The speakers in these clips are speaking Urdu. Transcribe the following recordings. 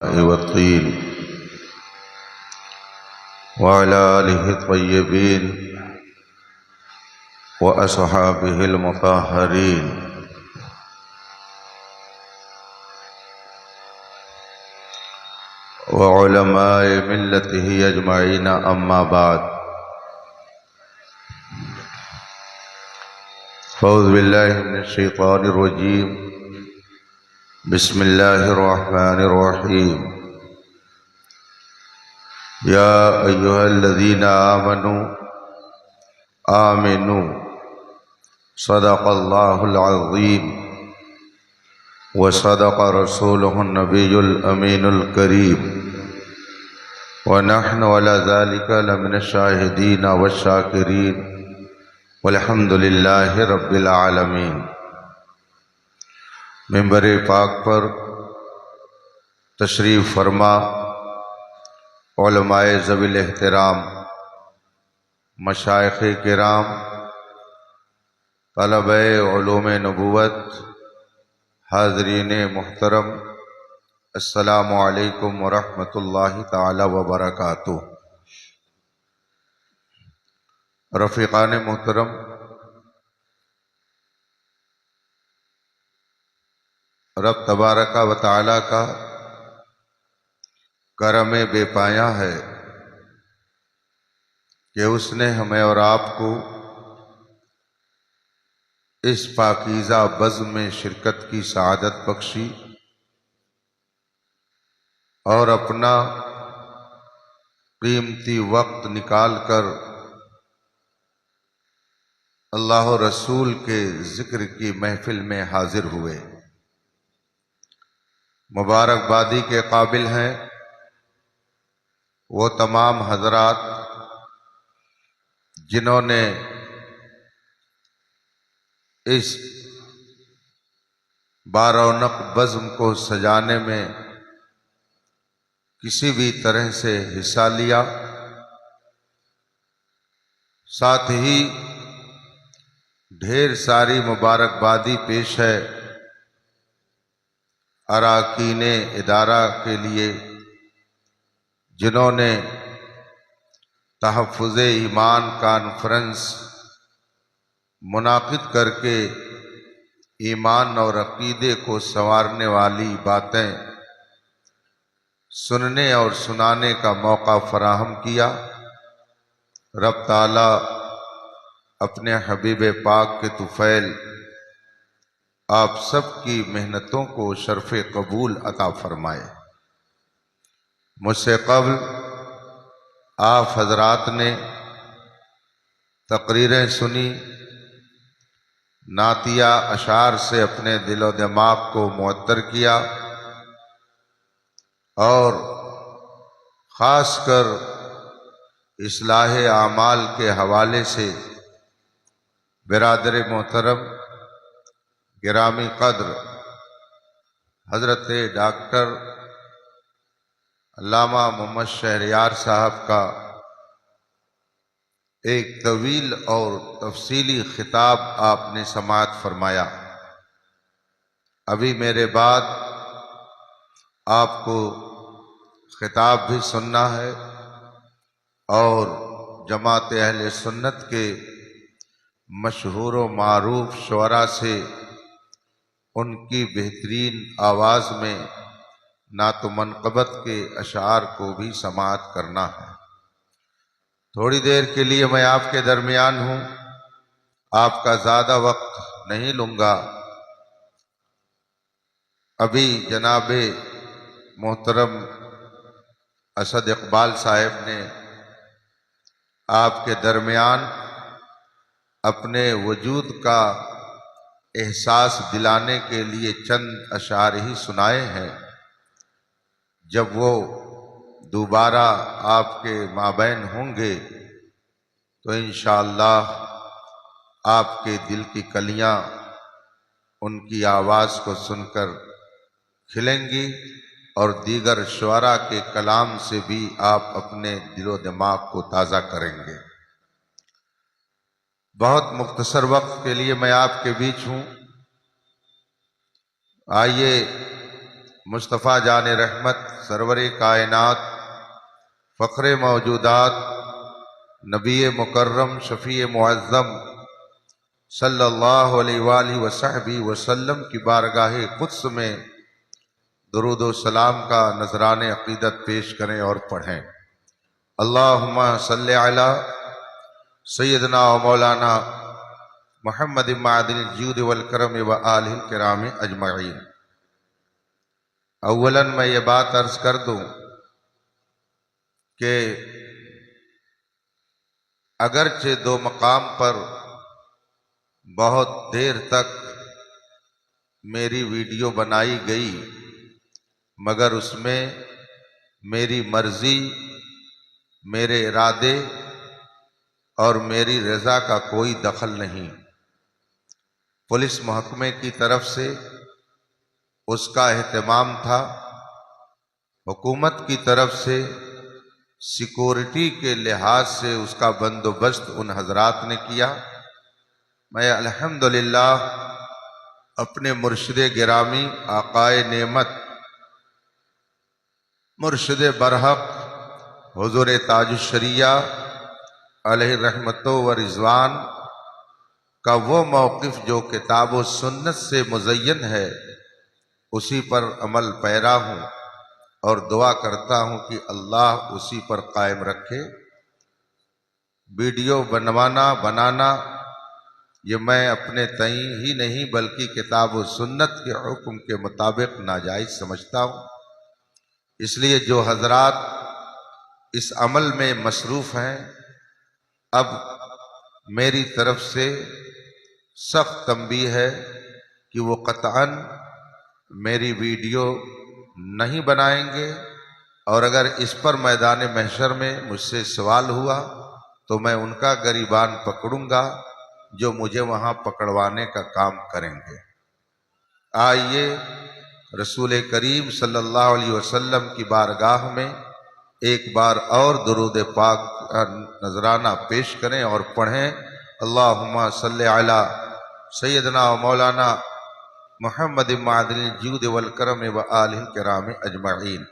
والطين وعلى آله الطيبين وأصحابه المطهرين وعلماء ملته أجمعين أما بعد أعوذ بالله من الشيطان الرجيم بسم الله الرحمن الرحيم يا أيها الذين آمنوا صدق الله العظيم وصدق رسوله النبي الأمين الكريم ونحن على ذلك لمن الشاهدين والشاكرين والحمد لله رب العالمين۔ منبر پاک پر تشریف فرما علماء ذوی الاحترام، مشائخ کرام، طلبہ علوم نبوت، حاضرین محترم، السلام علیکم ورحمۃ اللہ تعالی وبرکاتہ۔ رفیقان محترم، رب تبارک و تعالی کا کرم بے پایاں ہے کہ اس نے ہمیں اور آپ کو اس پاکیزہ بزم میں شرکت کی سعادت بخشی اور اپنا قیمتی وقت نکال کر اللہ و رسول کے ذکر کی محفل میں حاضر ہوئے۔ مبارکبادی کے قابل ہیں وہ تمام حضرات جنہوں نے اس بارونق بزم کو سجانے میں کسی بھی طرح سے حصہ لیا، ساتھ ہی ڈھیر ساری مبارکبادی پیش ہے اراکین ادارہ کے لیے جنہوں نے تحفظ ایمان کانفرنس منعقد کر کے ایمان اور عقیدے کو سنوارنے والی باتیں سننے اور سنانے کا موقع فراہم کیا۔ رب تعالی اپنے حبیب پاک کے طفیل آپ سب کی محنتوں کو شرف قبول عطا فرمائے۔ مجھ سے قبل آپ حضرات نے تقریریں سنی، نعتیہ اشعار سے اپنے دل و دماغ کو معطر کیا، اور خاص کر اصلاح اعمال کے حوالے سے برادر محترم گرامی قدر حضرت ڈاکٹر علامہ محمد شہریار صاحب کا ایک طویل اور تفصیلی خطاب آپ نے سماعت فرمایا۔ ابھی میرے بعد آپ کو خطاب بھی سننا ہے اور جماعت اہل سنت کے مشہور و معروف شعراء سے ان کی بہترین آواز میں نعت و منقبت کے اشعار کو بھی سماعت کرنا ہے۔ تھوڑی دیر کے لیے میں آپ کے درمیان ہوں، آپ کا زیادہ وقت نہیں لوں گا۔ ابھی جناب محترم اسد اقبال صاحب نے آپ کے درمیان اپنے وجود کا احساس دلانے کے لیے چند اشعار ہی سنائے ہیں۔ جب وہ دوبارہ آپ کے مابین ہوں گے تو انشاءاللہ آپ کے دل کی کلیاں ان کی آواز کو سن کر کھلیں گی اور دیگر شعراء کے کلام سے بھی آپ اپنے دل و دماغ کو تازہ کریں گے۔ بہت مختصر وقت کے لیے میں آپ کے بیچ ہوں، آئیے مصطفیٰ جان رحمت سرور کائنات فخر موجودات نبی مکرم شفیع معظم صلی اللہ علیہ وآلہ وصحبہ وسلم کی بارگاہ قدس میں درود و سلام کا نذران عقیدت پیش کریں اور پڑھیں۔ اللہم صلی علی سیدنا و مولانا محمد معدن الجود والکرم و آلہ الکرام اجمعین۔ اولاً میں یہ بات عرض کر دوں کہ اگرچہ دو مقام پر بہت دیر تک میری ویڈیو بنائی گئی مگر اس میں میری مرضی، میرے ارادے اور میری رضا کا کوئی دخل نہیں۔ پولیس محکمے کی طرف سے اس کا اہتمام تھا، حکومت کی طرف سے سیکورٹی کے لحاظ سے اس کا بندوبست ان حضرات نے کیا۔ میں الحمدللہ اپنے مرشد گرامی آقائے نعمت مرشد برحق حضور تاج الشریعہ علیہ رحمت و رضوان کا وہ موقف جو کتاب و سنت سے مزین ہے اسی پر عمل پیرا ہوں اور دعا کرتا ہوں کہ اللہ اسی پر قائم رکھے۔ ویڈیو بنانا یہ میں اپنے تئیں ہی نہیں بلکہ کتاب و سنت کے حکم کے مطابق ناجائز سمجھتا ہوں۔ اس لیے جو حضرات اس عمل میں مصروف ہیں اب میری طرف سے سخت تنبیہ ہے کہ وہ قطعاً میری ویڈیو نہیں بنائیں گے، اور اگر اس پر میدان محشر میں مجھ سے سوال ہوا تو میں ان کا گریبان پکڑوں گا جو مجھے وہاں پکڑوانے کا کام کریں گے۔ آئیے رسول کریم صلی اللہ علیہ وسلم کی بارگاہ میں ایک بار اور درود پاک کا نذرانہ پیش کریں اور پڑھیں۔ اللہم صلی علی سیدنا و مولانا محمد معدن الجود والکرم و آلہ الکرام اجمعین۔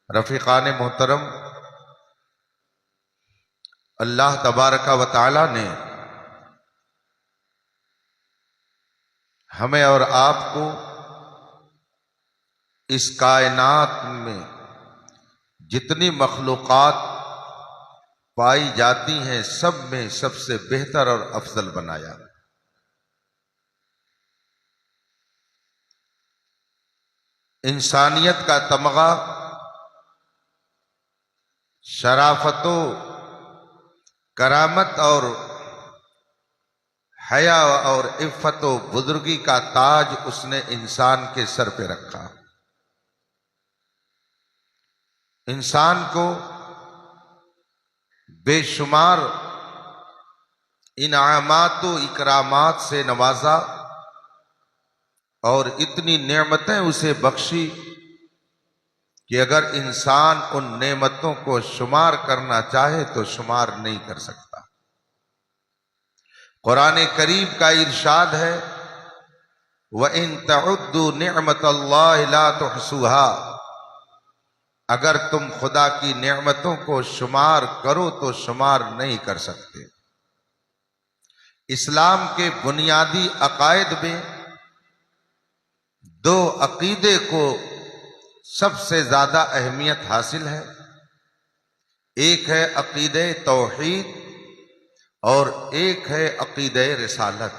رفیقان محترم، اللہ تبارک و تعالی نے ہمیں اور آپ کو اس کائنات میں جتنی مخلوقات پائی جاتی ہیں سب میں سب سے بہتر اور افضل بنایا۔ انسانیت کا تمغہ شرافت و کرامت اور حیا اور عفت و بزرگی کا تاج اس نے انسان کے سر پہ رکھا۔ انسان کو بے شمار انعامات و اکرامات سے نوازا اور اتنی نعمتیں اسے بخشی کہ اگر انسان ان نعمتوں کو شمار کرنا چاہے تو شمار نہیں کر سکتا۔ قرآن کریم کا ارشاد ہے وَإِن تَعُدُّوا نِعْمَةَ اللَّهِ لَا تُحْصُوهَا، اگر تم خدا کی نعمتوں کو شمار کرو تو شمار نہیں کر سکتے۔ اسلام کے بنیادی عقائد میں دو عقیدے کو سب سے زیادہ اہمیت حاصل ہے، ایک ہے عقیدہ توحید اور ایک ہے عقیدہ رسالت۔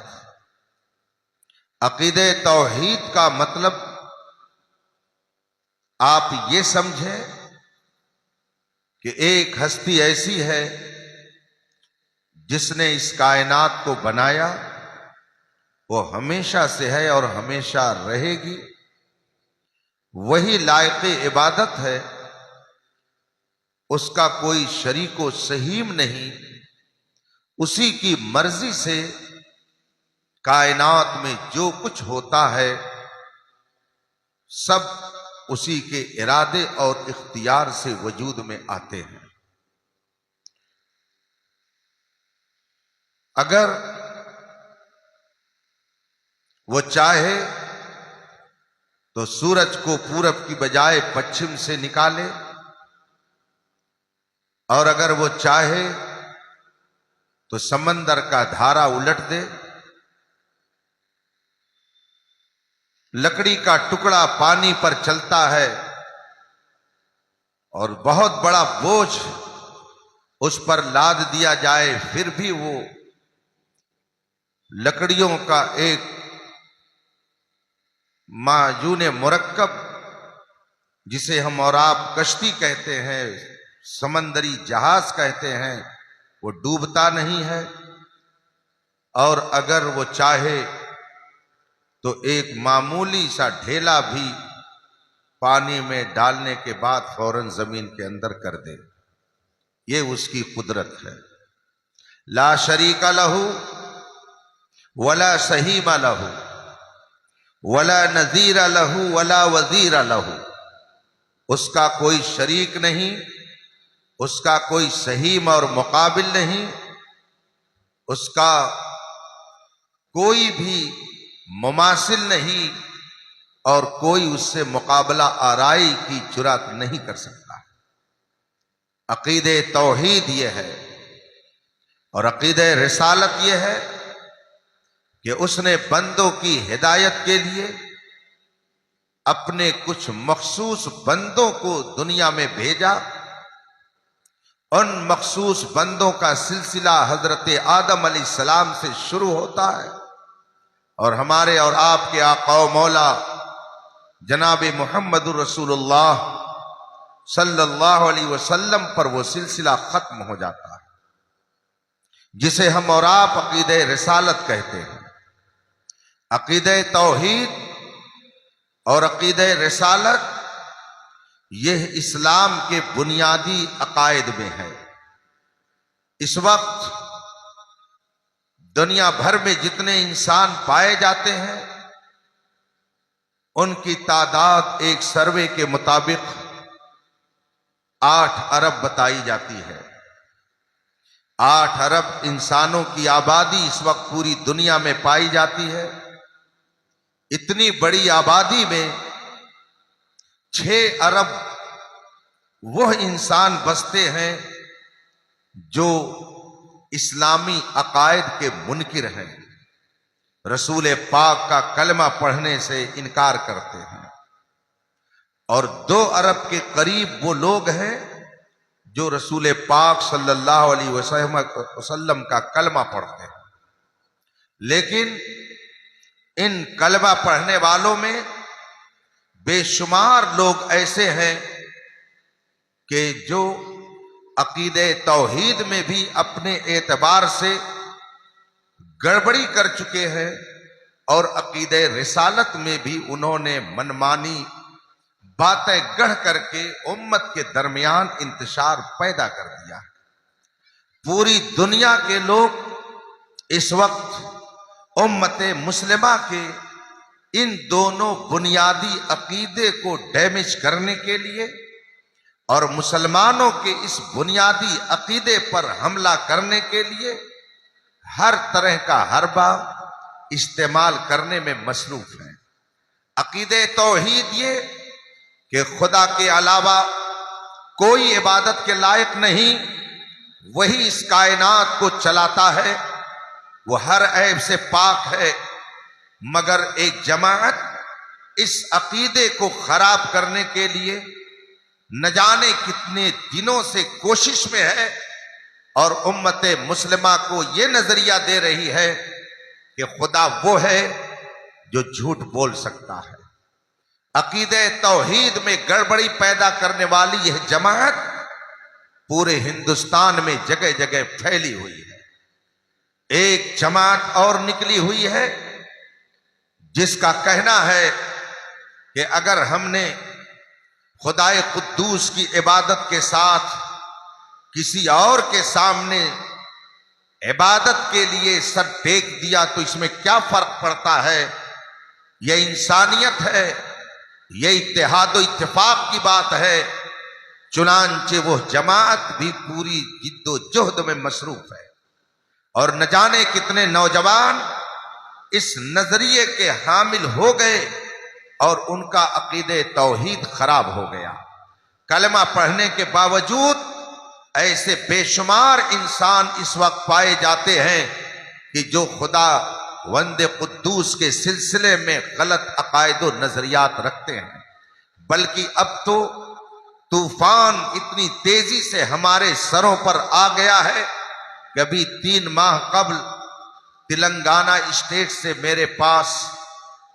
عقیدہ توحید کا مطلب آپ یہ سمجھیں کہ ایک ہستی ایسی ہے جس نے اس کائنات کو بنایا، وہ ہمیشہ سے ہے اور ہمیشہ رہے گی، وہی لائق عبادت ہے، اس کا کوئی شریک و سہیم نہیں، اسی کی مرضی سے کائنات میں جو کچھ ہوتا ہے سب اسی کے ارادے اور اختیار سے وجود میں آتے ہیں۔ اگر وہ چاہے تو سورج کو پورب کی بجائے پچھم سے نکالے، اور اگر وہ چاہے تو سمندر کا دھارا الٹ دے، لکڑی کا ٹکڑا پانی پر چلتا ہے اور بہت بڑا بوجھ اس پر لاد دیا جائے، پھر بھی وہ لکڑیوں کا ایک معجون مرکب، جسے ہم اور آپ کشتی کہتے ہیں، سمندری جہاز کہتے ہیں، وہ ڈوبتا نہیں ہے۔ اور اگر وہ چاہے تو ایک معمولی سا ڈھیلا بھی پانی میں ڈالنے کے بعد فوراً زمین کے اندر کر دے۔ یہ اس کی قدرت ہے۔ لا شریک لہ ولا سہیم لہ ولا نظیر لہ ولا وزیر لہ۔ اس کا کوئی شریک نہیں، اس کا کوئی سہیم اور مقابل نہیں، اس کا کوئی بھی مماثل نہیں، اور کوئی اس سے مقابلہ آرائی کی جرات نہیں کر سکتا۔ عقیدہ توحید یہ ہے، اور عقیدہ رسالت یہ ہے کہ اس نے بندوں کی ہدایت کے لیے اپنے کچھ مخصوص بندوں کو دنیا میں بھیجا۔ ان مخصوص بندوں کا سلسلہ حضرت آدم علیہ السلام سے شروع ہوتا ہے، اور ہمارے اور آپ کے آقا و مولا جناب محمد رسول اللہ صلی اللہ علیہ وسلم پر وہ سلسلہ ختم ہو جاتا ہے، جسے ہم اور آپ عقیدہ رسالت کہتے ہیں۔ عقیدہ توحید اور عقیدہ رسالت یہ اسلام کے بنیادی عقائد میں ہے۔ اس وقت دنیا بھر میں جتنے انسان پائے جاتے ہیں، ان کی تعداد ایک سروے کے مطابق 8 ارب بتائی جاتی ہے۔ 8 ارب انسانوں کی آبادی اس وقت پوری دنیا میں پائی جاتی ہے۔ اتنی بڑی آبادی میں 6 ارب وہ انسان بستے ہیں جو اسلامی عقائد کے منکر ہیں، رسول پاک کا کلمہ پڑھنے سے انکار کرتے ہیں، اور 2 ارب کے قریب وہ لوگ ہیں جو رسول پاک صلی اللہ علیہ وسلم کا کلمہ پڑھتے ہیں۔ لیکن ان کلمہ پڑھنے والوں میں بے شمار لوگ ایسے ہیں کہ جو عقیدہ توحید میں بھی اپنے اعتبار سے گڑبڑی کر چکے ہیں، اور عقیدہ رسالت میں بھی انہوں نے منمانی باتیں گڑھ کر کے امت کے درمیان انتشار پیدا کر دیا۔ پوری دنیا کے لوگ اس وقت امت مسلمہ کے ان دونوں بنیادی عقیدے کو ڈیمیج کرنے کے لیے اور مسلمانوں کے اس بنیادی عقیدے پر حملہ کرنے کے لیے ہر طرح کا حربہ استعمال کرنے میں مصروف ہیں۔ عقیدہ توحید یہ کہ خدا کے علاوہ کوئی عبادت کے لائق نہیں، وہی اس کائنات کو چلاتا ہے، وہ ہر عیب سے پاک ہے، مگر ایک جماعت اس عقیدے کو خراب کرنے کے لیے نہ جانے کتنے دنوں سے کوشش میں ہے، اور امت مسلمہ کو یہ نظریہ دے رہی ہے کہ خدا وہ ہے جو جھوٹ بول سکتا ہے۔ عقیدہ توحید میں گڑبڑی پیدا کرنے والی یہ جماعت پورے ہندوستان میں جگہ جگہ پھیلی ہوئی ہے۔ ایک جماعت اور نکلی ہوئی ہے جس کا کہنا ہے کہ اگر ہم نے خدائے قدوس کی عبادت کے ساتھ کسی اور کے سامنے عبادت کے لیے سر ٹیک دیا تو اس میں کیا فرق پڑتا ہے، یہ انسانیت ہے، یہ اتحاد و اتفاق کی بات ہے۔ چنانچہ وہ جماعت بھی پوری جد و جہد میں مصروف ہے، اور نہ جانے کتنے نوجوان اس نظریے کے حامل ہو گئے اور ان کا عقیدہ توحید خراب ہو گیا۔ کلمہ پڑھنے کے باوجود ایسے بے شمار انسان اس وقت پائے جاتے ہیں کہ جو خدا وند قدوس کے سلسلے میں غلط عقائد و نظریات رکھتے ہیں، بلکہ اب تو طوفان اتنی تیزی سے ہمارے سروں پر آ گیا ہے کہ ابھی 3 ماہ قبل تلنگانہ اسٹیٹ سے میرے پاس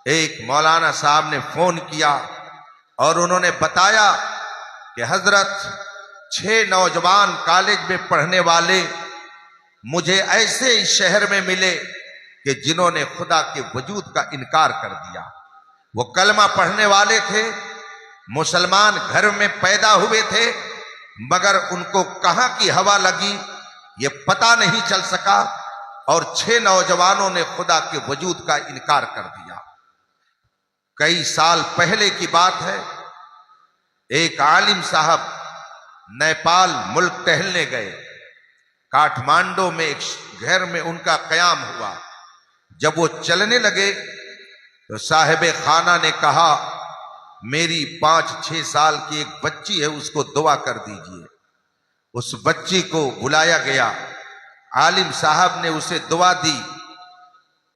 ایک مولانا صاحب نے فون کیا اور انہوں نے بتایا کہ حضرت 6 نوجوان کالج میں پڑھنے والے مجھے ایسے اس شہر میں ملے کہ جنہوں نے خدا کے وجود کا انکار کر دیا۔ وہ کلمہ پڑھنے والے تھے، مسلمان گھر میں پیدا ہوئے تھے، مگر ان کو کہاں کی ہوا لگی یہ پتہ نہیں چل سکا، اور 6 نوجوانوں نے خدا کے وجود کا انکار کر دیا۔ کئی سال پہلے کی بات ہے، ایک عالم صاحب نیپال ملک ٹہلنے گئے۔ کاٹھمانڈو میں ایک گھر میں ان کا قیام ہوا۔ جب وہ چلنے لگے تو صاحب خانہ نے کہا میری 5-6 سال کی ایک بچی ہے، اس کو دعا کر دیجئے۔ اس بچی کو بلایا گیا، عالم صاحب نے اسے دعا دی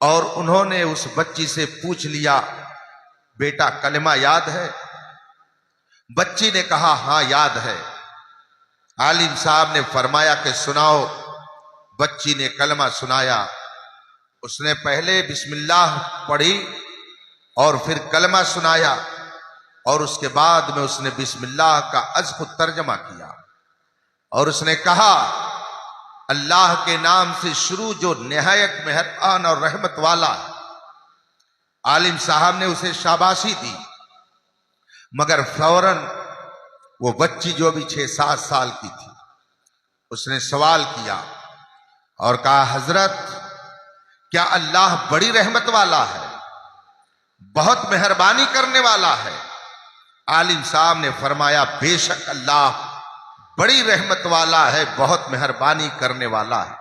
اور انہوں نے اس بچی سے پوچھ لیا بیٹا کلمہ یاد ہے؟ بچی نے کہا ہاں یاد ہے۔ عالم صاحب نے فرمایا کہ سناؤ۔ بچی نے کلمہ سنایا۔ اس نے پہلے بسم اللہ پڑھی اور پھر کلمہ سنایا، اور اس کے بعد میں اس نے بسم اللہ کا از خود ترجمہ کیا، اور اس نے کہا اللہ کے نام سے شروع جو نہایت مہربان اور رحمت والا ہے۔ عالم صاحب نے اسے شاباشی دی، مگر فوراً وہ بچی جو بھی 6-7 سال کی تھی، اس نے سوال کیا اور کہا حضرت کیا اللہ بڑی رحمت والا ہے، بہت مہربانی کرنے والا ہے؟ عالم صاحب نے فرمایا بے شک اللہ بڑی رحمت والا ہے، بہت مہربانی کرنے والا ہے۔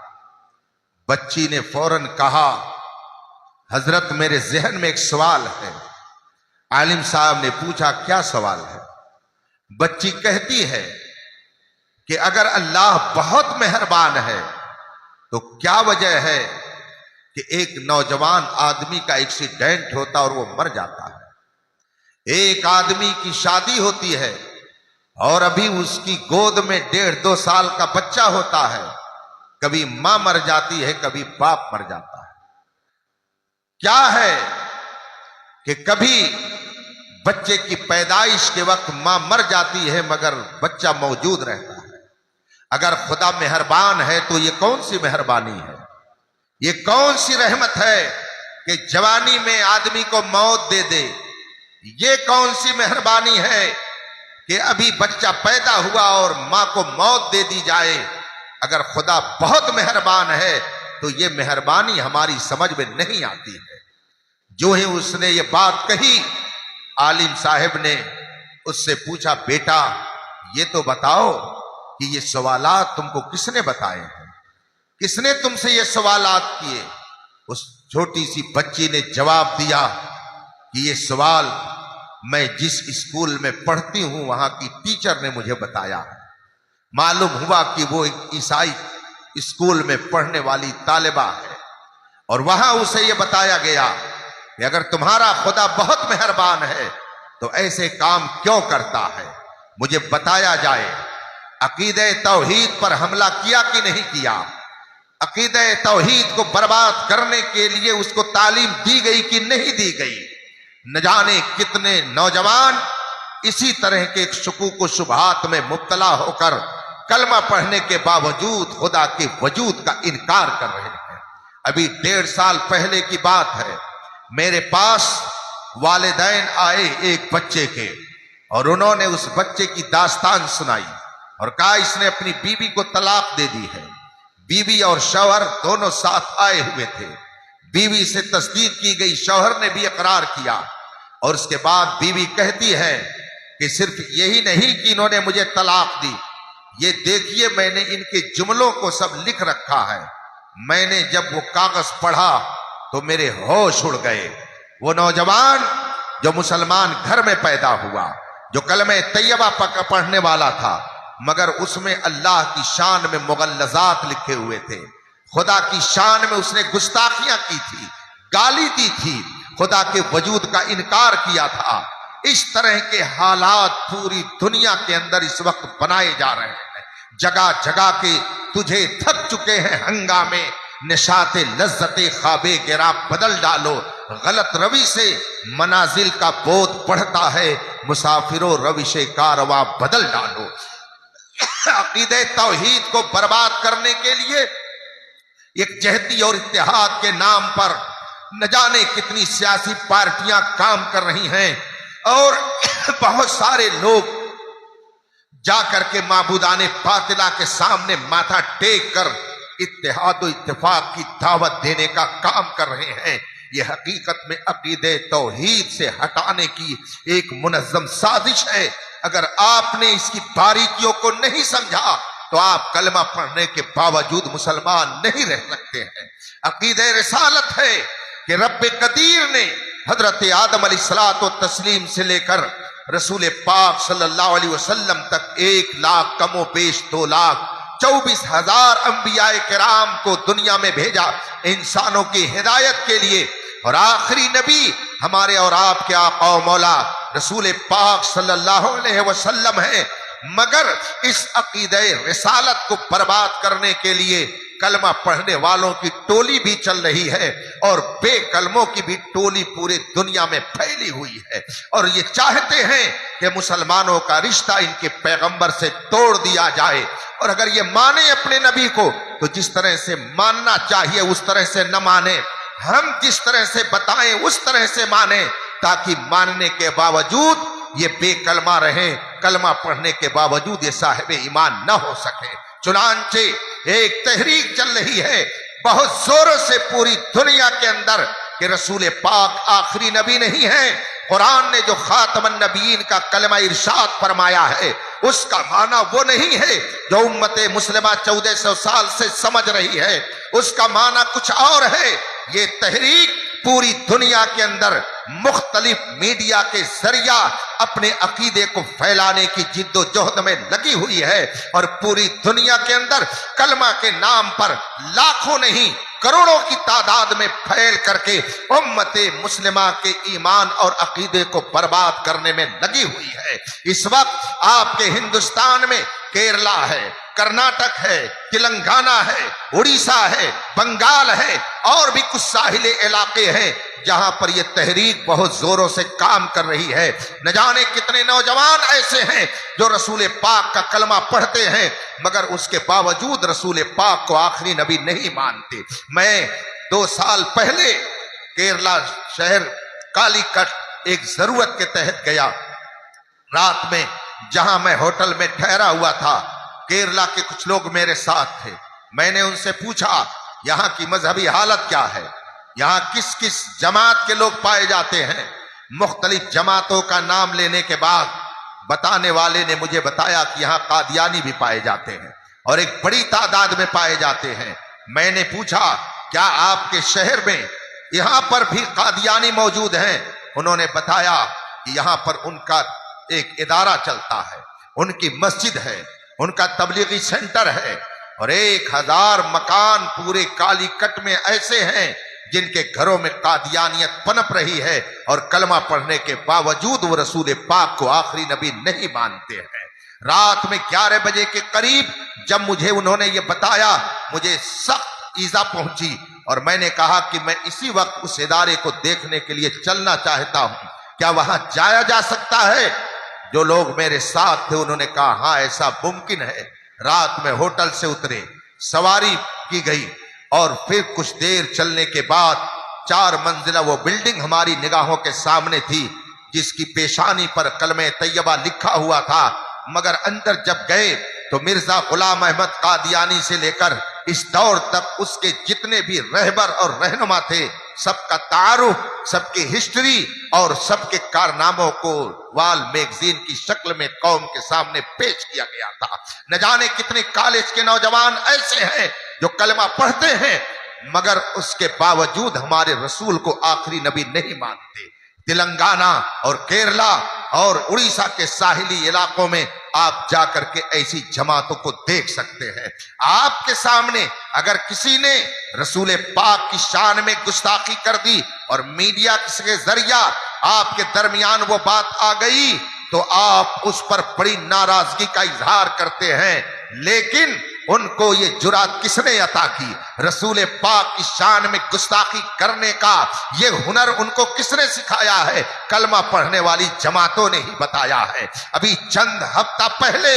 بچی نے فوراً کہا حضرت میرے ذہن میں ایک سوال ہے۔ عالم صاحب نے پوچھا کیا سوال ہے؟ بچی کہتی ہے کہ اگر اللہ بہت مہربان ہے تو کیا وجہ ہے کہ ایک نوجوان آدمی کا ایکسیڈنٹ ہوتا اور وہ مر جاتا ہے، ایک آدمی کی شادی ہوتی ہے اور ابھی اس کی گود میں 1.5-2 سال کا بچہ ہوتا ہے، کبھی ماں مر جاتی ہے کبھی باپ مر جاتا ہے۔ کیا ہے کہ کبھی بچے کی پیدائش کے وقت ماں مر جاتی ہے مگر بچہ موجود رہتا ہے۔ اگر خدا مہربان ہے تو یہ کون سی مہربانی ہے، یہ کون سی رحمت ہے کہ جوانی میں آدمی کو موت دے دے؟ یہ کون سی مہربانی ہے کہ ابھی بچہ پیدا ہوا اور ماں کو موت دے دی جائے؟ اگر خدا بہت مہربان ہے تو یہ مہربانی ہماری سمجھ میں نہیں آتی ہے۔ جو ہی اس نے یہ بات کہی، عالم صاحب نے اس سے پوچھا بیٹا یہ تو بتاؤ کہ یہ سوالات تم کو کس نے بتائے ہیں، کس نے تم سے یہ سوالات کیے؟ اس چھوٹی سی بچی نے جواب دیا کہ یہ سوال میں جس اسکول میں پڑھتی ہوں وہاں کی ٹیچر نے مجھے بتایا۔ معلوم ہوا کہ وہ ایک عیسائی اسکول میں پڑھنے والی طالبہ ہے، اور وہاں اسے یہ بتایا گیا کہ اگر تمہارا خدا بہت مہربان ہے تو ایسے کام کیوں کرتا ہے؟ مجھے بتایا جائے عقیدہ توحید پر حملہ کیا کہ نہیں کیا؟ عقیدہ توحید کو برباد کرنے کے لیے اس کو تعلیم دی گئی کہ نہیں دی گئی؟ نہ جانے کتنے نوجوان اسی طرح کے شکوک و شبہات میں مبتلا ہو کر کلمہ پڑھنے کے باوجود خدا کے وجود کا انکار کر رہے ہیں۔ ابھی 1.5 سال پہلے کی بات ہے، میرے پاس والدین آئے ایک بچے کے، اور انہوں نے اس بچے کی داستان سنائی اور کہا اس نے اپنی بیوی کو طلاق دے دی ہے۔ بیوی اور شوہر دونوں ساتھ آئے ہوئے تھے، بیوی سے تصدیق کی گئی، شوہر نے بھی اقرار کیا، اور اس کے بعد بیوی کہتی ہے کہ صرف یہی نہیں کہ انہوں نے مجھے طلاق دی، یہ دیکھیے میں نے ان کے جملوں کو سب لکھ رکھا ہے، میں نے جب وہ کاغذ پڑھا تو میرے ہوش اڑ گئے۔ وہ نوجوان جو مسلمان گھر میں پیدا ہوا، جو کلمہ طیبہ پڑھنے والا تھا، مگر اس میں اللہ کی شان میں مغلظات لکھے ہوئے تھے، خدا کی شان میں اس نے گستاخیاں کی تھی، گالی دی تھی، خدا کے وجود کا انکار کیا تھا۔ اس طرح کے حالات پوری دنیا کے اندر اس وقت بنائے جا رہے ہیں۔ جگہ جگہ کے تجھے تھک چکے ہیں ہنگامے، نشاط لذت خواب گراں بدل ڈالو، غلط روی سے منازل کا بودھ بڑھتا ہے، مسافروں روش کارواں بدل ڈالو۔ عقیدہ توحید کو برباد کرنے کے لیے یکجہتی اور اتحاد کے نام پر نہ جانے کتنی سیاسی پارٹیاں کام کر رہی ہیں، اور بہت سارے لوگ جا کر کے معبودان باطلہ کے سامنے ماتھا ٹیک کر اتحاد و اتفاق کی دعوت دینے کا کام کر رہے ہیں۔ یہ حقیقت میں عقیدہ توحید سے ہٹانے کی ایک منظم سازش ہے۔ اگر آپ نے اس کی باریکیوں کو نہیں سمجھا تو آپ کلمہ پڑھنے کے باوجود مسلمان نہیں رہ سکتے ہیں۔ عقیدہ رسالت ہے کہ رب قدیر نے حضرت آدم علیہ الصلوۃ والتسلیم سے لے کر رسول پاک صلی اللہ علیہ وسلم تک 1,00,000 کم و بیش 2,24,000 انبیاء کرام کو دنیا میں بھیجا انسانوں کی ہدایت کے لیے، اور آخری نبی ہمارے اور آپ کے آقا و مولا رسول پاک صلی اللہ علیہ وسلم ہیں۔ مگر اس عقیدہ رسالت کو برباد کرنے کے لیے کلمہ پڑھنے والوں کی ٹولی بھی چل رہی ہے، اور بے کلموں کی بھی ٹولی پورے دنیا میں پھیلی ہوئی ہے، اور یہ چاہتے ہیں کہ مسلمانوں کا رشتہ ان کے پیغمبر سے توڑ دیا جائے، اور اگر یہ مانے اپنے نبی کو تو جس طرح سے ماننا چاہیے اس طرح سے نہ مانے، ہم جس طرح سے بتائیں اس طرح سے مانیں، تاکہ ماننے کے باوجود یہ بے کلمہ رہیں، کلمہ پڑھنے کے باوجود یہ صاحب ایمان نہ ہو سکے۔ چنانچہ ایک تحریک چل رہی ہے بہت زوروں سے پوری دنیا کے اندر کہ رسول پاک آخری نبی نہیں ہے۔ قرآن نے جو خاتم النبیین کا کلمہ ارشاد فرمایا ہے اس کا معنی وہ نہیں ہے جو امت مسلمہ 1400 سال سے سمجھ رہی ہے، اس کا معنی کچھ اور ہے۔ یہ تحریک پوری دنیا کے اندر مختلف میڈیا کے ذریعہ اپنے عقیدے کو پھیلانے کی جد و جہد میں لگی ہوئی ہے، اور پوری دنیا کے اندر کلمہ کے نام پر لاکھوں نہیں کروڑوں کی تعداد میں پھیل کر کے امت مسلمہ کے ایمان اور عقیدے کو برباد کرنے میں لگی ہوئی ہے۔ اس وقت آپ کے ہندوستان میں کیرلا ہے، کرناٹک ہے، تلنگانہ ہے، اڑیسہ ہے، بنگال ہے، اور بھی کچھ ساحلی علاقے ہیں جہاں پر یہ تحریک بہت زوروں سے کام کر رہی ہے۔ نہ جانے کتنے نوجوان ایسے ہیں جو رسول پاک کا کلمہ پڑھتے ہیں مگر اس کے باوجود رسول پاک کو آخری نبی نہیں مانتے۔ میں 2 سال پہلے کیرلا شہر کالی کٹ ایک ضرورت کے تحت گیا۔ رات میں جہاں میں ہوٹل میں ٹھہرا ہوا تھا، کیرلا کے کچھ لوگ میرے ساتھ تھے۔ میں نے ان سے پوچھا یہاں کی مذہبی حالت کیا ہے، یہاں کس کس جماعت کے لوگ پائے جاتے ہیں۔ مختلف جماعتوں کا نام لینے کے بعد بتانے والے نے مجھے بتایا کہ یہاں قادیانی بھی پائے جاتے ہیں اور ایک بڑی تعداد میں پائے جاتے ہیں۔ میں نے پوچھا کیا آپ کے شہر میں یہاں پر بھی قادیانی موجود ہیں؟ انہوں نے بتایا کہ یہاں پر ان کا ایک ادارہ چلتا ہے، ان کی مسجد ہے، ان کا تبلیغی سینٹر ہے، اور 1000 مکان پورے کالی کٹ میں ایسے ہیں جن کے گھروں میں قادیانیت پنپ رہی ہے، اور کلمہ پڑھنے کے باوجود وہ رسول پاک کو آخری نبی نہیں مانتے ہیں۔ رات میں 11 بجے کے قریب جب مجھے انہوں نے یہ بتایا مجھے سخت ایذا پہنچی، اور میں نے کہا کہ میں اسی وقت اس ادارے کو دیکھنے کے لیے چلنا چاہتا ہوں، کیا وہاں جایا جا سکتا ہے؟ جو لوگ میرے ساتھ تھے انہوں نے کہا ہاں ایسا ممکن ہے۔ رات میں ہوٹل سے اترے، سواری کی گئی، اور پھر کچھ دیر چلنے کے بعد 4 منزلہ وہ بلڈنگ ہماری نگاہوں کے سامنے تھی جس کی پیشانی پر کلمہ طیبہ لکھا ہوا تھا، مگر اندر جب گئے تو مرزا غلام احمد قادیانی سے لے کر اس دور تک اس کے جتنے بھی رہبر اور رہنما تھے سب کا تعارف، سب کی ہسٹری اور سب کے کارناموں کو وال میگزین کی شکل میں قوم کے سامنے پیش کیا گیا تھا۔ نہ جانے کتنے کالج کے نوجوان ایسے ہیں جو کلمہ پڑھتے ہیں مگر اس کے باوجود ہمارے رسول کو آخری نبی نہیں مانتے۔ تلنگانہ اور کیرلا اور اڑیسہ کے ساحلی علاقوں میں آپ جا کر کے ایسی جماعتوں کو دیکھ سکتے ہیں۔ آپ کے سامنے اگر کسی نے رسول پاک کی شان میں گستاخی کر دی اور میڈیا کے ذریعہ آپ کے درمیان وہ بات آ گئی تو آپ اس پر بڑی ناراضگی کا اظہار کرتے ہیں، لیکن ان کو یہ جرات کس نے عطا کی؟ رسول پاک کی شان میں گستاخی کرنے کا یہ ہنر ان کو کس نے سکھایا ہے؟ کلمہ پڑھنے والی جماعتوں نے ہی بتایا ہے۔ ابھی چند ہفتہ پہلے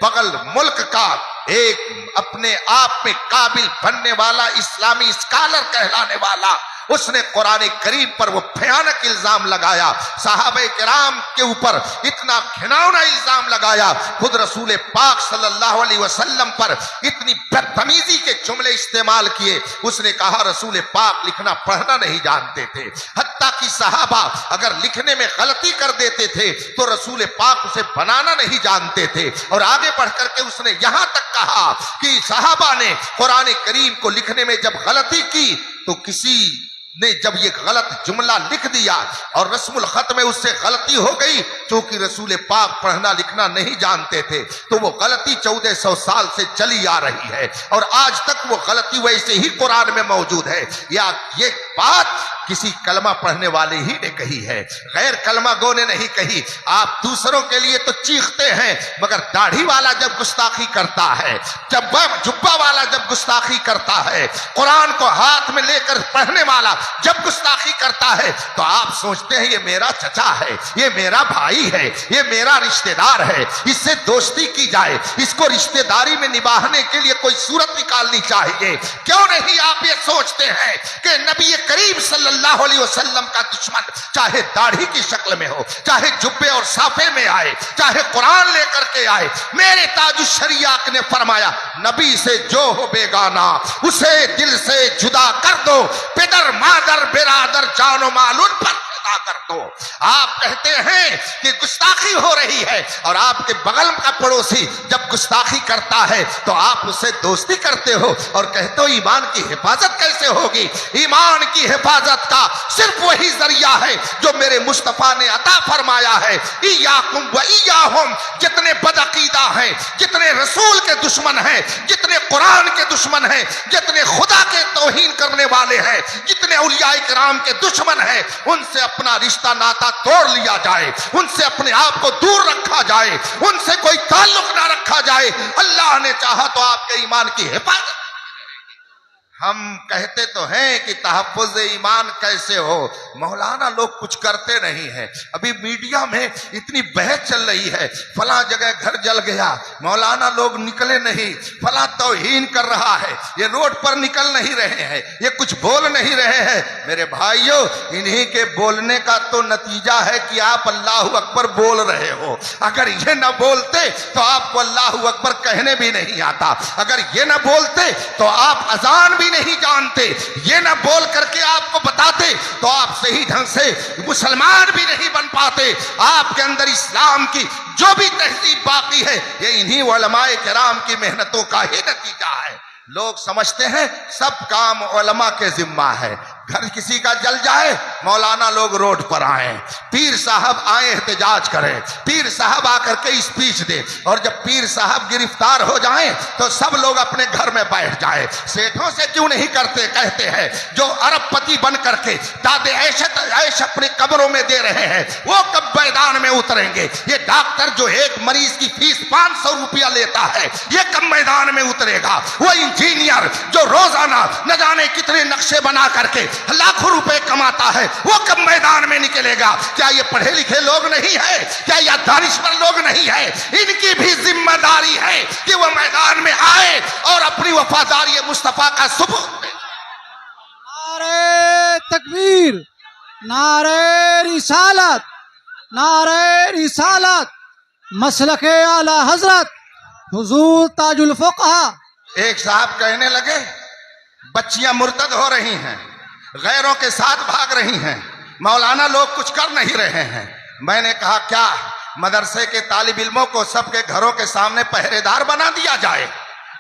بغل ملک کا ایک اپنے آپ میں قابل بننے والا اسلامی اسکالر کہلانے والا، اس نے قرآن کریم پر وہ بھیانک الزام لگایا، صحابہ کرام کے اوپر اتنا گھناؤنا الزام لگایا، خود رسول پاک صلی اللہ علیہ وسلم پر اتنی بدتمیزی کے جملے استعمال کیے۔ اس نے کہا رسول پاک لکھنا پڑھنا نہیں جانتے تھے، حتیٰ کہ صحابہ اگر لکھنے میں غلطی کر دیتے تھے تو رسول پاک اسے بنانا نہیں جانتے تھے، اور آگے بڑھ کر کے اس نے یہاں تک کہا کہ صحابہ نے قرآن کریم کو لکھنے میں جب غلطی کی تو کسی نے جب یہ غلط جملہ لکھ دیا اور رسم الخط میں اس سے غلطی ہو گئی، چونکہ رسول پاک پڑھنا لکھنا نہیں جانتے تھے تو وہ غلطی 1400 سال سے چلی آ رہی ہے اور آج تک وہ غلطی ویسے ہی قرآن میں موجود ہے۔ یا یہ بات کسی کلمہ پڑھنے والے ہی نے کہی ہے، غیر کلمہ گو نے نہیں کہی۔ آپ دوسروں کے لیے تو چیختے ہیں، مگر داڑھی والا جب گستاخی کرتا ہے، جب جبہ والا جب گستاخی کرتا ہے، قرآن کو ہاتھ میں لے کر پڑھنے والا جب گستاخی کرتا ہے تو آپ سوچتے ہیں یہ میرا چچا ہے، یہ میرا بھائی ہے، یہ میرا رشتہ دار ہے، اس سے دوستی کی جائے، اس کو رشتہ داری میں نبھانے کے لیے کوئی صورت نکالنی چاہیے۔ کیوں نہیں آپ یہ سوچتے ہیں کہ نبی کریم صلی اللہ علیہ وسلم کا دشمن چاہے داڑھی کی شکل میں ہو، چاہے جبے اور صافے میں آئے، چاہے قرآن لے کر کے آئے، میرے تاج الشریعہ نے فرمایا نبی سے جو ہو بیگانہ اسے دل سے جدا کر دو، پدر مادر برادر جان و مال ان پر فدا کر دو۔ آپ کہتے ہیں کہ گستاخی ہو رہی ہے اور آپ کے بغل کا پڑوسی جب گستاخی کرتا ہے تو آپ اسے دوستی کرتے ہو اور کہتے ہو ایمان کی حفاظت کیسے ہوگی؟ ایمان کی حفاظت کا صرف وہی ذریعہ ہے جو میرے مصطفیٰ نے عطا فرمایا ہے، ایاکم و ایاہم۔ جتنے بدعقیدہ ہیں، جتنے رسول کے دشمن ہیں، جتنے قرآن کے دشمن ہیں، جتنے خدا کے توہین کرنے والے ہیں، جتنے اولیاء کرام کے دشمن ہیں، ان سے اپنا رشتہ ناتا توڑ لیا جائے، ان سے اپنے آپ کو دور رکھا جائے، ان سے کوئی تعلق نہ رکھا جائے۔ اللہ نے چاہا تو آپ کے ایمان کی حفاظت۔ ہم کہتے تو ہیں کہ تحفظ ایمان کیسے ہو، مولانا لوگ کچھ کرتے نہیں ہیں۔ ابھی میڈیا میں اتنی بحث چل رہی ہے، فلاں جگہ گھر جل گیا، مولانا لوگ نکلے نہیں، فلاں توہین کر رہا ہے، یہ روڈ پر نکل نہیں رہے ہیں، یہ کچھ بول نہیں رہے ہیں۔ میرے بھائیوں، انہی کے بولنے کا تو نتیجہ ہے کہ آپ اللہ اکبر بول رہے ہو۔ اگر یہ نہ بولتے تو آپ کو اللہ اکبر کہنے بھی نہیں آتا، اگر یہ نہ بولتے تو آپ اذان بھی نہیں جانتے، یہ نہ بول کر کے آپ کو بتاتے تو آپ صحیح ڈھنگ سے مسلمان بھی نہیں بن پاتے۔ آپ کے اندر اسلام کی جو بھی تہذیب باقی ہے یہ انہی علماء کرام کی محنتوں کا ہی نتیجہ ہے۔ لوگ سمجھتے ہیں سب کام علماء کے ذمہ ہے، گھر کسی کا جل جائے مولانا لوگ روڈ پر آئیں، پیر صاحب آئیں احتجاج کریں، پیر صاحب آ کر کے اسپیچ دیں، اور جب پیر صاحب گرفتار ہو جائیں تو سب لوگ اپنے گھر میں بیٹھ جائیں۔ سیٹھوں سے کیوں نہیں کرتے؟ کہتے ہیں جو ارب پتی بن کر کے داد عیش اپنے قبروں میں دے رہے ہیں وہ کب میدان میں اتریں گے؟ یہ ڈاکٹر جو ایک مریض کی فیس 500 روپیہ لیتا ہے یہ کب میدان میں اترے گا؟ وہ انجینئر جو روزانہ نہ جانے کتنے نقشے بنا کر کے لاکھوں روپے کماتا ہے وہ کب میدان میں نکلے گا؟ کیا یہ پڑھے لکھے لوگ نہیں ہیں؟ کیا یہ دانشور لوگ نہیں ہیں؟ ان کی بھی ذمہ داری ہے کہ وہ میدان میں آئے اور اپنی وفاداری مصطفیٰ کا ثبوت دے۔ نعرہ تکبیر، نعرہ رسالت، نعرہ رسالت، مسلک اعلی حضرت حضور تاج الفقہا۔ ایک صاحب کہنے لگے بچیاں مرتد ہو رہی ہیں، غیروں کے ساتھ بھاگ رہی ہیں، مولانا لوگ کچھ کر نہیں رہے ہیں۔ میں نے کہا کیا مدرسے کے طالب علموں کو سب کے گھروں کے سامنے پہرے دار بنا دیا جائے،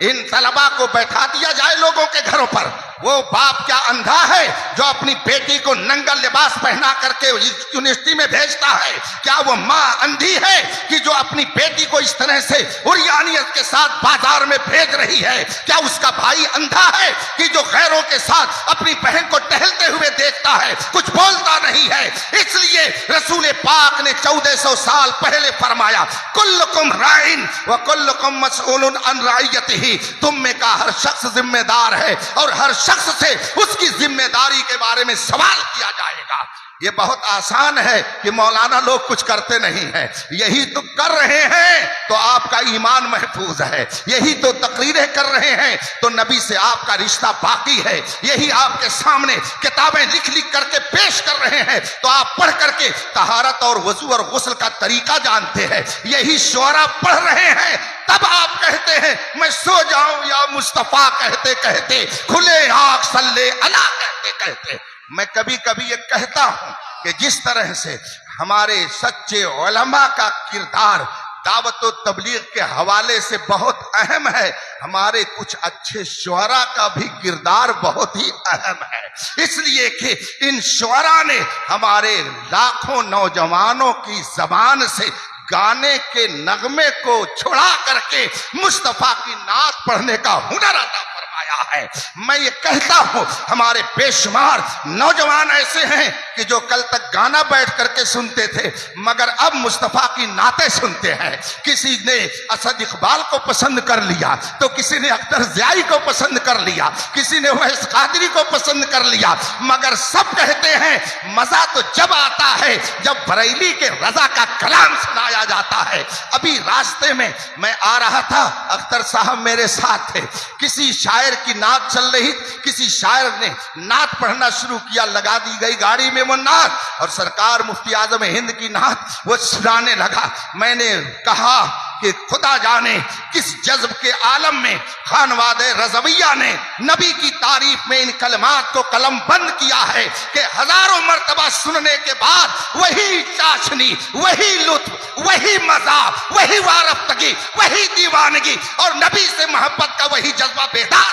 ان طلباء کو بیٹھا دیا جائے لوگوں کے گھروں پر، وہ باپ کیا اندھا ہے جو اپنی بیٹی کو ننگا لباس پہنا کر کے یونیورسٹی میں بھیجتا ہے؟ کیا وہ ماں اندھی ہے کہ جو اپنی بیٹی کو اس طرح سے عریانیت کے ساتھ بازار میں بھیج رہی ہے؟ کیا اس کا بھائی اندھا ہے کہ جو غیروں کے ساتھ اپنی بہن کو ٹہلتے ہوئے دیکھتا ہے، کچھ بولتا نہیں ہے؟ اس لیے رسول پاک نے 1400 سال پہلے فرمایا کلکم رائن وکلکم مسئول عن رعیتہ، تم میں کا ہر شخص ذمہ دار ہے اور ہر شخص سے اس کی ذمہ داری کے بارے میں سوال کیا جائے گا۔ یہ بہت آسان ہے کہ مولانا لوگ کچھ کرتے نہیں ہیں، یہی تو کر رہے ہیں تو آپ کا ایمان محفوظ ہے، یہی تو تقریریں کر رہے ہیں تو نبی سے آپ کا رشتہ باقی ہے، یہی آپ کے سامنے کتابیں لکھ لکھ کر کے پیش کر رہے ہیں تو آپ پڑھ کر کے طہارت اور وضو اور غسل کا طریقہ جانتے ہیں، یہی شعرا پڑھ رہے ہیں تب آپ کہتے ہیں میں سو جاؤں یا مصطفیٰ کہتے کہتے، کھلے آنکھ صلی اللہ کہتے کہتے۔ میں کبھی کبھی یہ کہتا ہوں کہ جس طرح سے ہمارے سچے علماء کا کردار دعوت و تبلیغ کے حوالے سے بہت اہم ہے، ہمارے کچھ اچھے شعراء کا بھی کردار بہت ہی اہم ہے، اس لیے کہ ان شعراء نے ہمارے لاکھوں نوجوانوں کی زبان سے گانے کے نغمے کو چھڑا کر کے مصطفیٰ کی نعت پڑھنے کا ہنر عطا فرمایا ہے۔ میں یہ کہتا ہوں ہمارے بے شمار نوجوان ایسے ہیں کہ جو کل تک گانا بیٹھ کر کے سنتے تھے مگر اب مصطفیٰ کی نعتیں سنتے ہیں، کسی نے اسد اقبال کو پسند کر لیا تو کسی نے اختر ضیائی کو پسند کر لیا، کسی نے ویس قادری کو پسند کر لیا، مگر سب کہتے ہیں مزہ تو جب آتا ہے جب بریلی کے رضا کا کلام سنایا جاتا ہے۔ ابھی راستے میں میں آ رہا تھا، اختر صاحب میرے ساتھ تھے، کسی شاعر کی نعت چل رہی، کسی شاعر نے نعت پڑھنا شروع کیا، لگا دی گئی گاڑی میں وہ نعت اور سرکار مفتی اعظم ہند کی نعت وہ سنانے لگا۔ میں نے کہا کہ خدا جانے کس جذب کے عالم میں خانواد رضویہ نے نبی کی تعریف میں ان کلمات کو قلم بند کیا ہے کہ ہزاروں مرتبہ سننے کے بعد وہی چاشنی، وہی لطف، وہی مزہ، وہی وارفتگی، وہی دیوانگی اور نبی سے محبت کا وہی جذبہ بیدار۔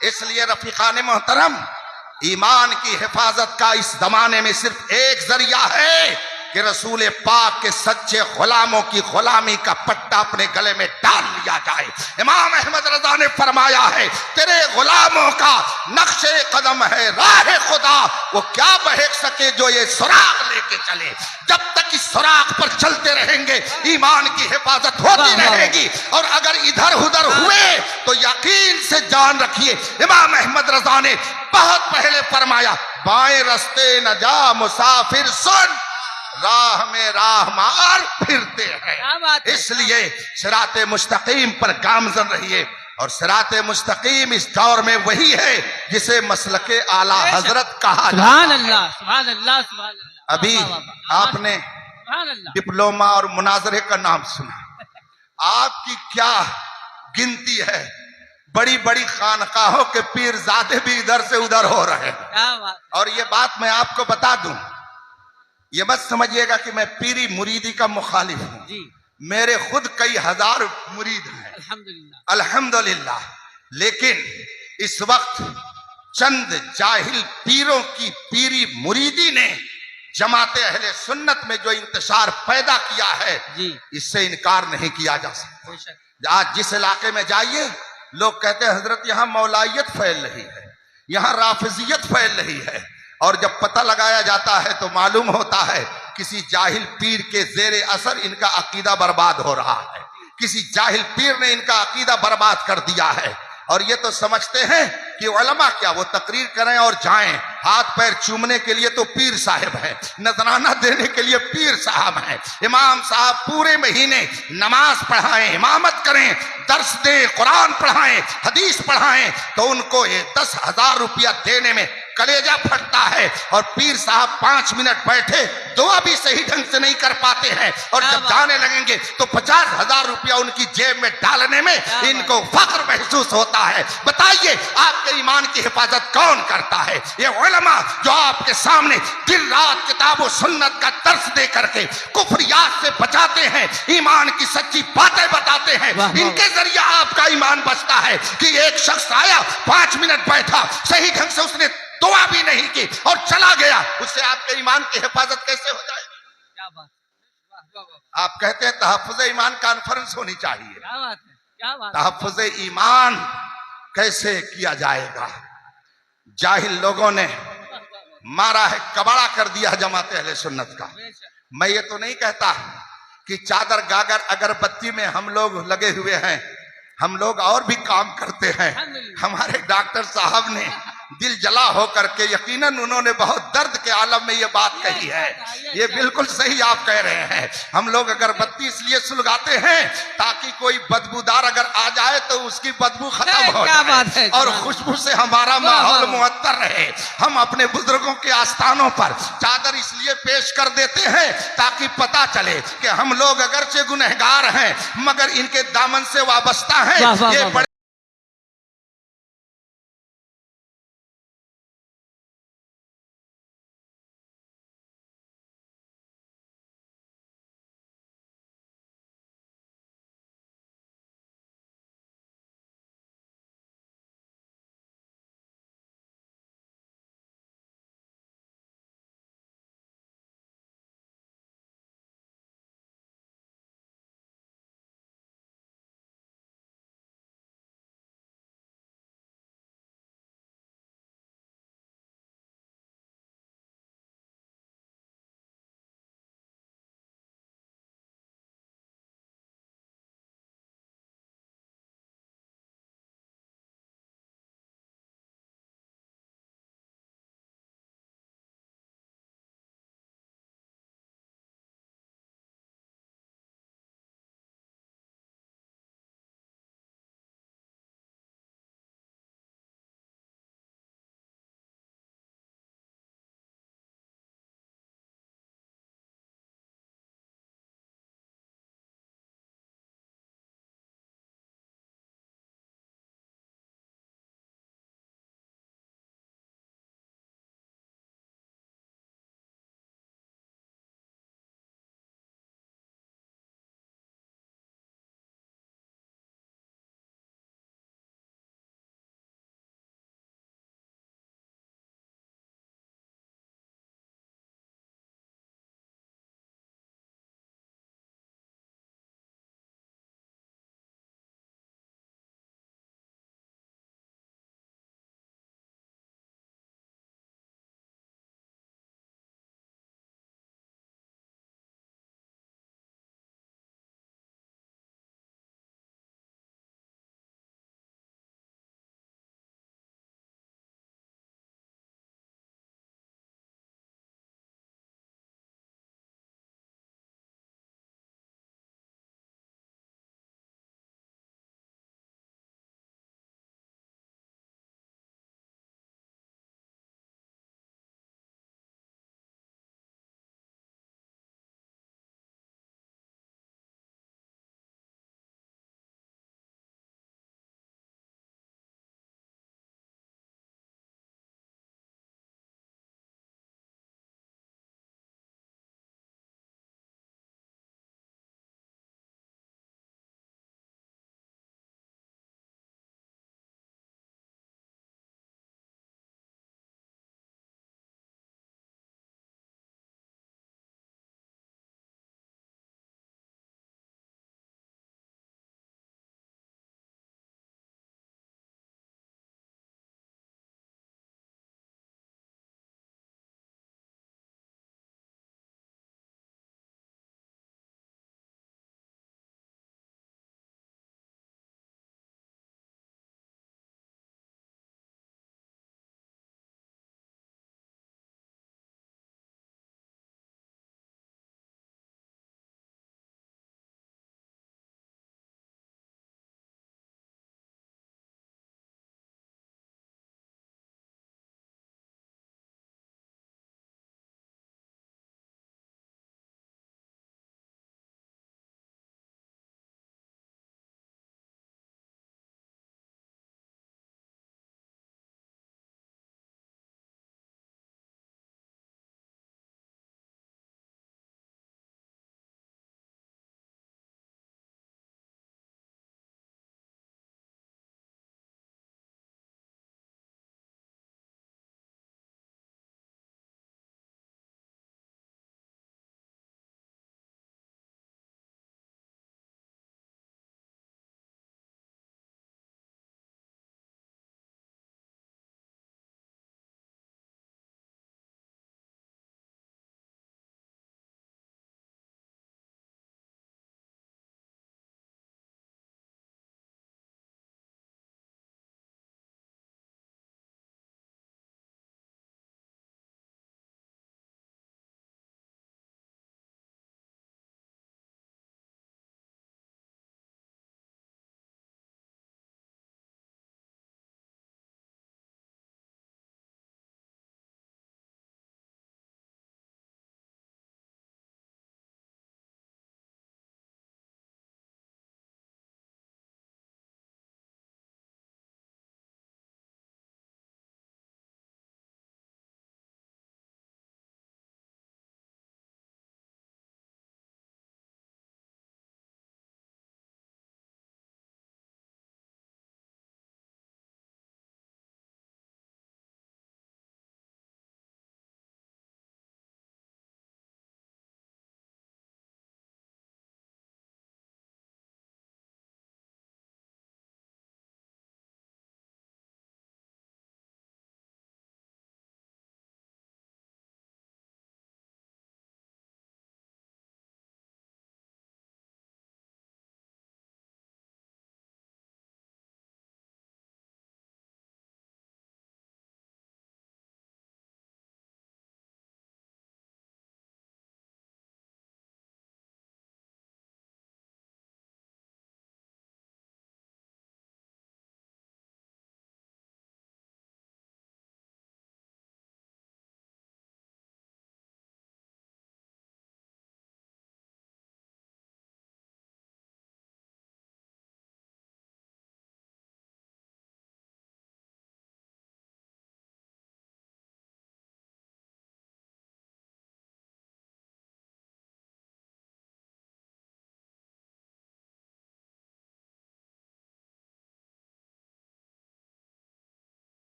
اس لیے رفیقان محترم، ایمان کی حفاظت کا اس زمانے میں صرف ایک ذریعہ ہے کہ رسول پاک کے سچے غلاموں کی غلامی کا پٹا اپنے گلے میں ڈال لیا جائے۔ امام احمد رضا نے فرمایا ہے تیرے غلاموں کا نقش قدم ہے راہ خدا، وہ کیا بہک سکے جو یہ سراغ لے کے چلے۔ جب تک اس سراغ پر چلتے رہیں گے ایمان کی حفاظت ہوتی رہے گی، اور اگر ادھر ادھر ہوئے تو یقین سے جان رکھیے امام احمد رضا نے بہت پہلے فرمایا بائیں رستے نہ جا مسافر سن، راہ میں راہ مار پھرتے ہیں۔ اس لیے صراط مستقیم پر گامزن رہیے، اور صراط مستقیم اس دور میں وہی ہے جسے مسلک اعلیٰ حضرت کہا جاتا ہے۔ سبحان اللہ، سبحان اللہ، سبحان اللہ۔ ابھی آپ نے سبحان اللہ۔ ڈپلوما اور مناظرے کا نام سنا، آپ کی کیا گنتی ہے، بڑی بڑی خانقاہوں کے پیر زادے بھی ادھر سے ادھر ہو رہے ہیں۔ کیا بات۔ اور یہ بات میں آپ کو بتا دوں، یہ مت سمجھیے گا کہ میں پیری مریدی کا مخالف ہوں، جی میرے خود کئی ہزار مرید ہیں الحمدللہ۔ الحمدللہ، لیکن اس وقت چند جاہل پیروں کی پیری مریدی نے جماعت اہل سنت میں جو انتشار پیدا کیا ہے جی اس سے انکار نہیں کیا جا سکتا۔ بے شک۔ آج جس علاقے میں جائیے لوگ کہتے ہیں حضرت یہاں مولائیت پھیل رہی ہے، یہاں رافضیت پھیل رہی ہے، اور جب پتہ لگایا جاتا ہے تو معلوم ہوتا ہے کسی جاہل پیر کے زیر اثر ان کا عقیدہ برباد ہو رہا ہے، کسی جاہل پیر نے ان کا عقیدہ برباد کر دیا ہے۔ اور یہ تو سمجھتے ہیں کہ علماء کیا وہ تقریر کریں اور جائیں، ہاتھ پیر چومنے کے لیے تو پیر صاحب ہیں، نذرانہ دینے کے لیے پیر صاحب ہیں، امام صاحب پورے مہینے نماز پڑھائیں، امامت کریں، درس دیں، قرآن پڑھائیں، حدیث پڑھائیں تو ان کو 10,000 روپیہ دینے میں کلیجہ پھٹتا ہے، اور پیر صاحب 5 منٹ بیٹھے دعا بھی صحیح ڈھنگ سے نہیں کر پاتے ہیں، اور جب جانے لگیں گے تو 50,000 روپیہ ان کی جیب میں ڈالنے میں ان کو فخر محسوس ہوتا ہے۔ بتائیے آپ کے ایمان کی حفاظت کون کرتا ہے؟ یہ علماء جو آپ کے سامنے دن رات کتاب و سنت کا درس دے کر کے کفریات سے بچاتے ہیں، ایمان کی سچی باتیں بتاتے جاتے ہیں. واہ، واہ. ان کے ذریعے آپ کا ایمان بچتا ہے کہ ایک شخص آیا 5 منٹ بیٹھا صحیح ڈھنگ سے اس نے دعا بھی نہیں کی اور چلا گیا, اس سے آپ کے ایمان کی حفاظت کیسے ہو جائے گی؟ کیا بات ہے, واہ واہ واہ, آپ کہتے ہیں تحفظ ایمان کانفرنس ہونی چاہیے. کیا بات ہے, کیا بات ہے. تحفظ ایمان کیسے کیا جائے گا؟ جاہل لوگوں نے مارا ہے, کباڑا کر دیا جماعت اہل سنت کا. بے شک. میں یہ تو نہیں کہتا کہ چادر گاگر اگربتی میں ہم لوگ لگے ہوئے ہیں, ہم لوگ اور بھی کام کرتے ہیں. ہمارے ڈاکٹر صاحب نے دل جلا ہو کر کے یقیناً انہوں نے بہت درد کے عالم میں یہ بات کہی ہے. یہ بالکل صحیح آپ کہہ رہے ہیں. ہم لوگ اگربتی اس لیے سلگاتے ہیں تاکہ کوئی بدبودار اگر آ جائے تو اس کی بدبو ختم ہو کیا بات ہے, جائے اور خوشبو سے ہمارا ماحول معطر رہے. ہم اپنے بزرگوں کے آستانوں پر چادر اس لیے پیش کر دیتے ہیں تاکہ پتا چلے کہ ہم لوگ اگرچہ گنہگار ہیں مگر ان کے دامن سے وابستہ ہیں. واہ واہ یہ واہ. بڑے